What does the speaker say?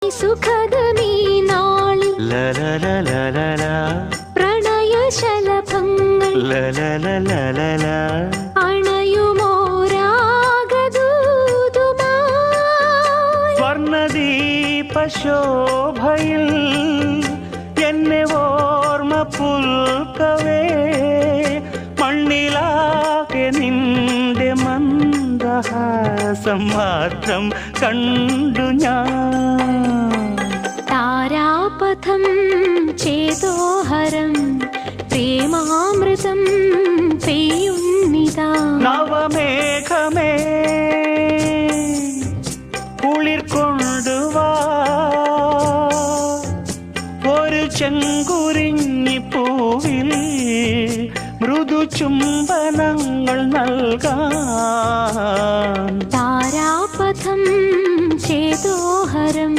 സുഖദമീ നാളിൽ പ്രണയശലഭങ്ങൾ അണയുമോരാഗദൂതുമായി സ്വർണദീപശോഭയിൽ എന്നെ ഓർമ്മ പുൽക്കവേ മണ്ണിലാകെ നിന്റെ മന്ദഹാസം മാത്രം കണ്ടു ഞാൻ. താരാപഥം ചേതോഹരം പ്രേമാമൃതം പെയ്യുന്നിതാ. നവമേഘമേ കുളിർ കൊണ്ടുവാ ഒരു ചെങ്കുരിഞ്ഞി പൂവിൽ മൃദു ചുംബനങ്ങൾ നൽകാൻ. താരാപഥം ചേതോഹരം